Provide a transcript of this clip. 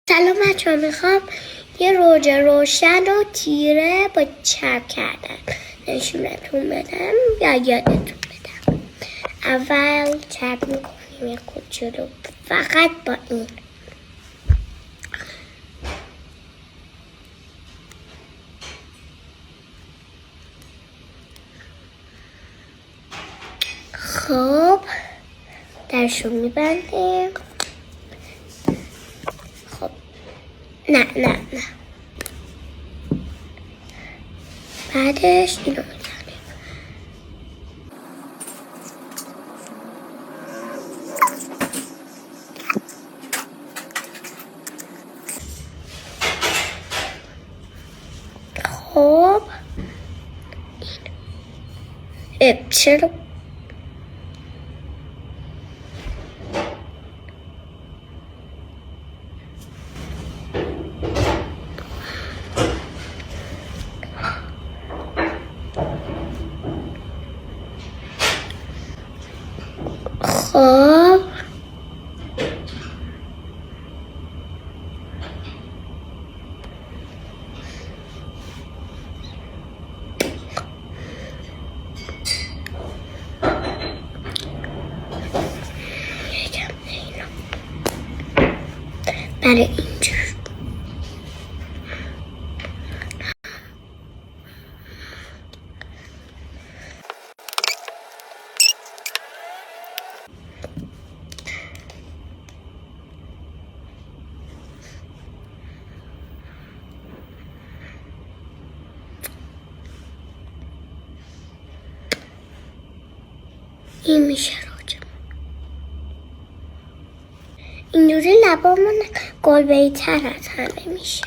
سلام بچه‌ها، میخوام یه رژ روشن و تیره با چرب کردن نشونتون بدم یا یادتون بدم. اول چرب میکنیم یه کوچولو فقط با این. خب درشون میبندیم. خب نه بعدش اینو میزنیم. خب چرا خب برای اینجور این میشه روجمون. اینجوری لبامون گلبه‌ای تر از همه میشه.